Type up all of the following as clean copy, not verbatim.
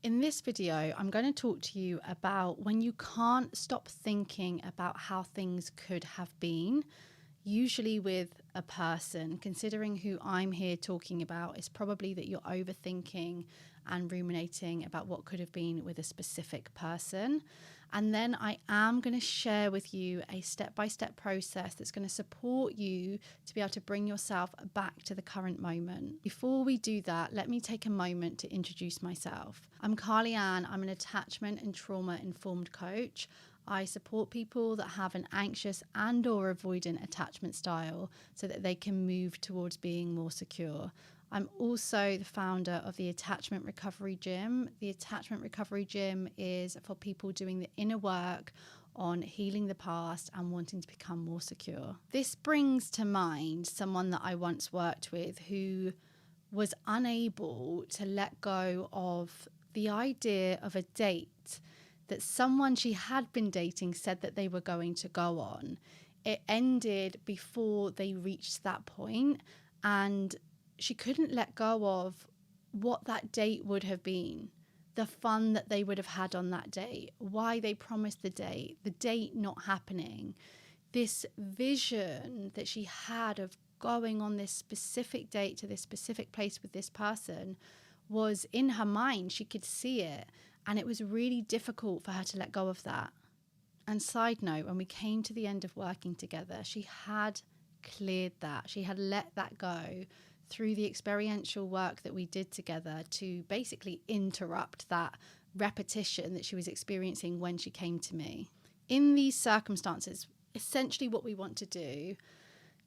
In this video, I'm going to talk to you about when you can't stop thinking about how things could have been, usually with a person. Considering who I'm here talking about, is probably that you're overthinking and ruminating about what could have been with a specific person. And then I am going to share with you a step-by-step process that's going to support you to be able to bring yourself back to the current moment. Before we do that, let me take a moment to introduce myself. I'm Carly Ann. I'm an attachment and trauma-informed coach. I support people that have an anxious and or avoidant attachment style so that they can move towards being more secure. I'm also the founder of the Attachment Recovery Gym. The Attachment Recovery Gym is for people doing the inner work on healing the past and wanting to become more secure. This brings to mind someone that I once worked with who was unable to let go of the idea of a date that someone she had been dating said that they were going to go on. It ended before they reached that point, and she couldn't let go of what that date would have been, the fun that they would have had on that date, why they promised the date not happening. This vision that she had of going on this specific date to this specific place with this person was in her mind. She could see it, and it was really difficult for her to let go of that. And side note, when we came to the end of working together, she had cleared that. She had let that go through the experiential work that we did together to basically interrupt that repetition that she was experiencing when she came to me. In these circumstances, essentially what we want to do,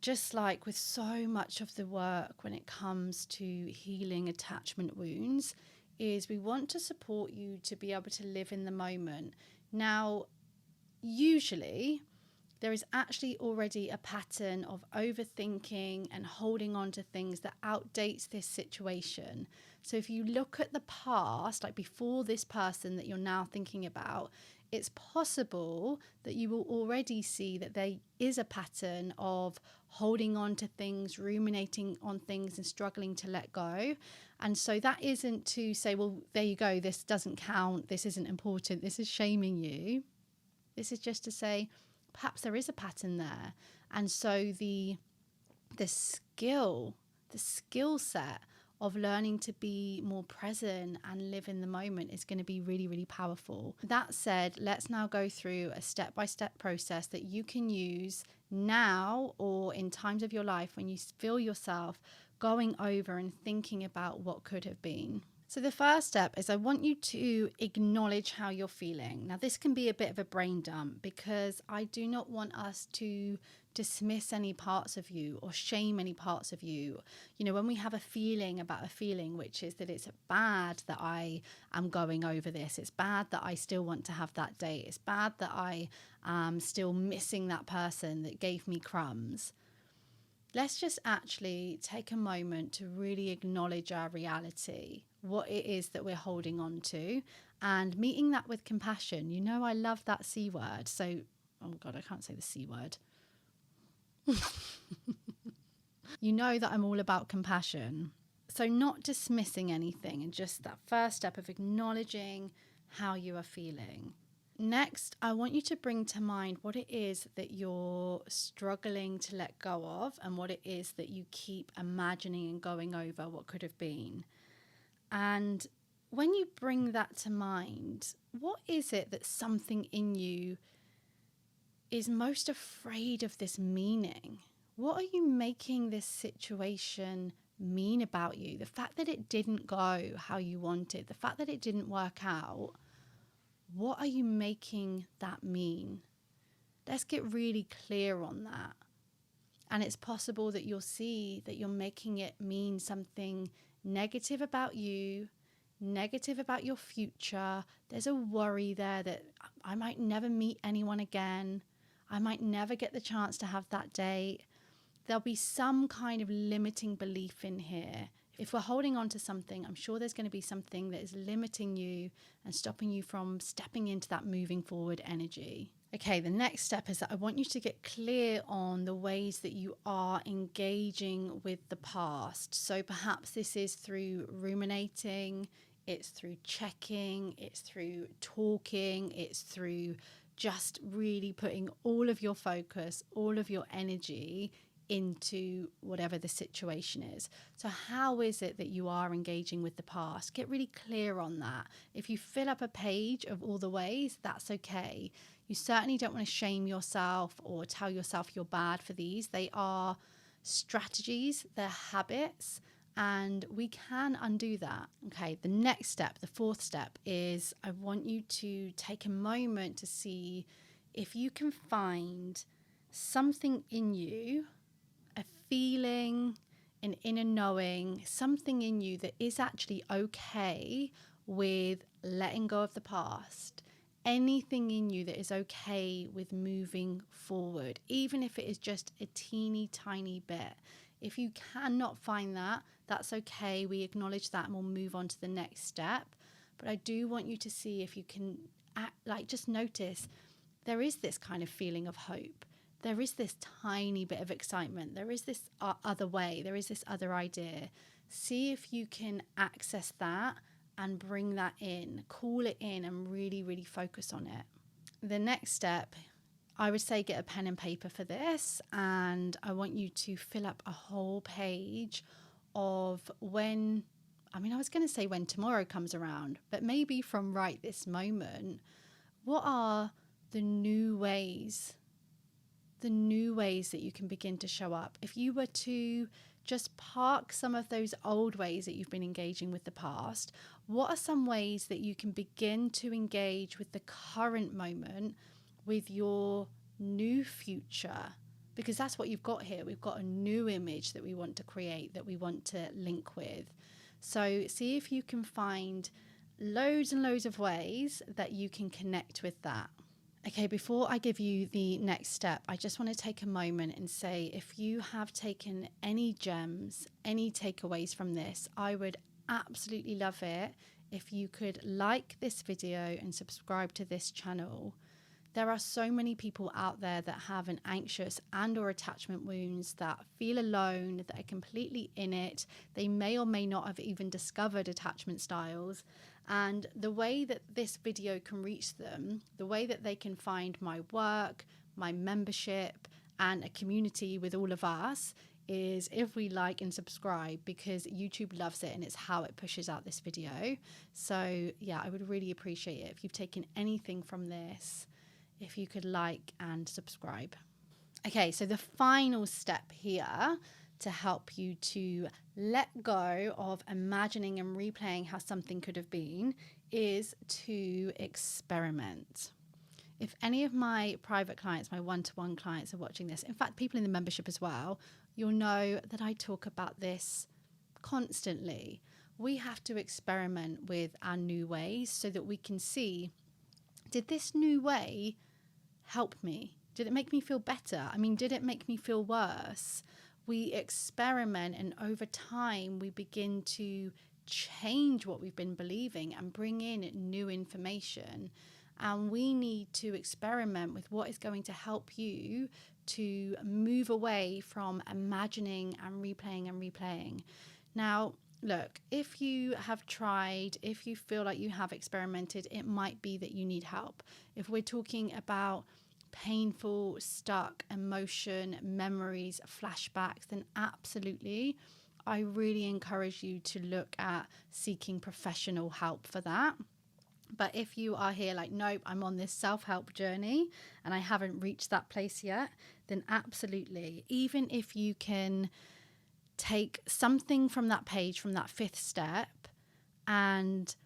just like with so much of the work when it comes to healing attachment wounds, is we want to support you to be able to live in the moment. Now, usually there is actually already a pattern of overthinking and holding on to things that outdates this situation. So if you look at the past, like before this person that you're now thinking about, it's possible that you will already see that there is a pattern of holding on to things, ruminating on things and struggling to let go. And so that isn't to say, well, there you go, this doesn't count, this isn't important, this is shaming you. This is just to say, perhaps there is a pattern there. And so the skill set of learning to be more present and live in the moment is going to be really, really powerful. That said, let's now go through a step-by-step process that you can use now or in times of your life when you feel yourself going over and thinking about what could have been. So the first step is I want you to acknowledge how you're feeling. Now, this can be a bit of a brain dump because I do not want us to dismiss any parts of you or shame any parts of you. You know, when we have a feeling about a feeling, which is that it's bad that I am going over this, it's bad that I still want to have that date, it's bad that I am still missing that person that gave me crumbs. Let's just actually take a moment to really acknowledge our reality, what it is that we're holding on to, and meeting that with compassion. You know, I love that C word. So, oh God, I can't say the C word. You know that I'm all about compassion. So not dismissing anything, and just that first step of acknowledging how you are feeling. Next, I want you to bring to mind what it is that you're struggling to let go of and what it is that you keep imagining and going over what could have been. And when you bring that to mind, what is it that something in you is most afraid of this meaning? What are you making this situation mean about you? The fact that it didn't go how you wanted, the fact that it didn't work out, what are you making that mean? Let's get really clear on that. And it's possible that you'll see that you're making it mean something negative about you, negative about your future. There's a worry there that I might never meet anyone again. I might never get the chance to have that date. There'll be some kind of limiting belief in here. If we're holding on to something, I'm sure there's going to be something that is limiting you and stopping you from stepping into that moving forward energy. Okay, the next step is that I want you to get clear on the ways that you are engaging with the past. So perhaps this is through ruminating, it's through checking, it's through talking, it's through just really putting all of your focus, all of your energy into whatever the situation is. So how is it that you are engaging with the past? Get really clear on that. If you fill up a page of all the ways, that's okay. You certainly don't want to shame yourself or tell yourself you're bad for these. They are strategies, they're habits, and we can undo that. Okay, the next step, the fourth step, is I want you to take a moment to see if you can find something in you, a feeling, an inner knowing, something in you that is actually okay with letting go of the past. Anything in you that is okay with moving forward, even if it is just a teeny tiny bit. If you cannot find that, that's okay. We acknowledge that and we'll move on to the next step. But I do want you to see if you can just notice there is this kind of feeling of hope. There is this tiny bit of excitement. There is this other way. There is this other idea. See if you can access that and bring that in, call it in, and really, really focus on it. The next step, I would say get a pen and paper for this, and I want you to fill up a whole page of when tomorrow comes around, but maybe from right this moment, what are the new ways that you can begin to show up? If you were to just park some of those old ways that you've been engaging with the past, what are some ways that you can begin to engage with the current moment, with your new future? Because that's what you've got here. We've got a new image that we want to create, that we want to link with. So see if you can find loads and loads of ways that you can connect with that. Okay, before I give you the next step, I just want to take a moment and say, if you have taken any gems, any takeaways from this, I would absolutely love it if you could like this video and subscribe to this channel. There are so many people out there that have an anxious and or attachment wounds, that feel alone, that are completely in it. They may or may not have even discovered attachment styles. And the way that this video can reach them, the way that they can find my work, my membership, and a community with all of us, is if we like and subscribe, because YouTube loves it and it's how it pushes out this video. So yeah, I would really appreciate it if you've taken anything from this, if you could like and subscribe. Okay, so the final step here to help you to let go of imagining and replaying how something could have been is to experiment. If any of my private clients, my one-to-one clients are watching this, in fact, people in the membership as well, you'll know that I talk about this constantly. We have to experiment with our new ways so that we can see, did this new way help me? Did it make me feel better? I mean, did it make me feel worse? We experiment, and over time we begin to change what we've been believing and bring in new information. And we need to experiment with what is going to help you to move away from imagining and replaying. Now, look, if you have tried, if you feel like you have experimented, it might be that you need help. If we're talking about painful, stuck emotion, memories, flashbacks, then absolutely, I really encourage you to look at seeking professional help for that. But if you are here like, nope, I'm on this self-help journey and I haven't reached that place yet, then absolutely, even if you can take something from that page, from that fifth step, and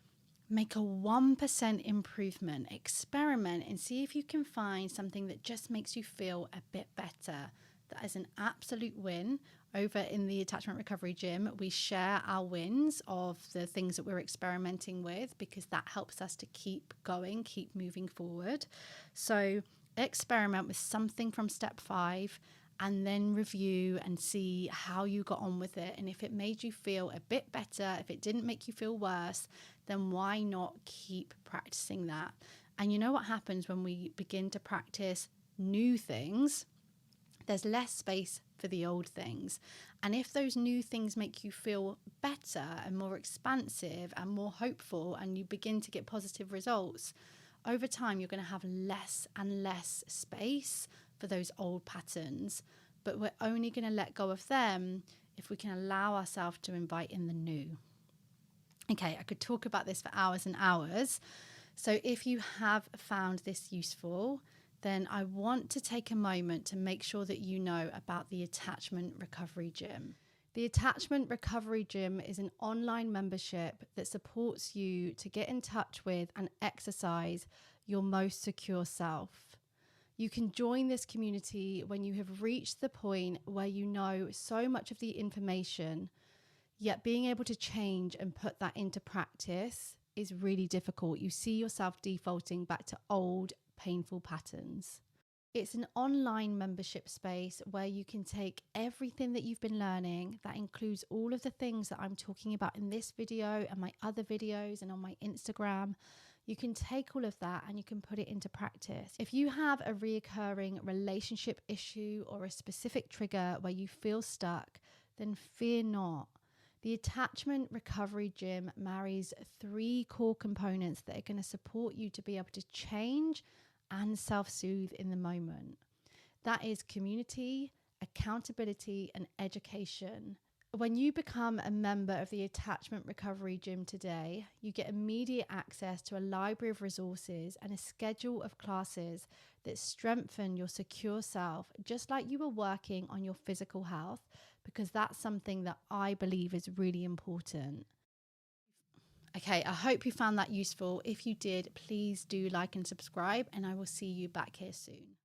make a 1% improvement, experiment and see if you can find something that just makes you feel a bit better. That is an absolute win. Over in the Attachment Recovery Gym, we share our wins of the things that we're experimenting with, because that helps us to keep going, keep moving forward. So experiment with something from step 5 and then review and see how you got on with it. And if it made you feel a bit better, if it didn't make you feel worse, then why not keep practicing that? And you know what happens when we begin to practice new things? There's less space for the old things. And if those new things make you feel better and more expansive and more hopeful, and you begin to get positive results, over time you're going to have less and less space for those old patterns. But we're only going to let go of them if we can allow ourselves to invite in the new. Okay, I could talk about this for hours and hours. So if you have found this useful, then I want to take a moment to make sure that you know about the Attachment Recovery Gym. The Attachment Recovery Gym is an online membership that supports you to get in touch with and exercise your most secure self. You can join this community when you have reached the point where you know so much of the information, yet being able to change and put that into practice is really difficult. You see yourself defaulting back to old, painful patterns. It's an online membership space where you can take everything that you've been learning, that includes all of the things that I'm talking about in this video and my other videos and on my Instagram. You can take all of that and you can put it into practice. If you have a reoccurring relationship issue or a specific trigger where you feel stuck, then fear not. The Attachment Recovery Gym marries 3 core components that are going to support you to be able to change and self-soothe in the moment. That is community, accountability, and education. When you become a member of the Attachment Recovery Gym today, you get immediate access to a library of resources and a schedule of classes that strengthen your secure self, just like you were working on your physical health, because that's something that I believe is really important. Okay, I hope you found that useful. If you did, please do like and subscribe, and I will see you back here soon.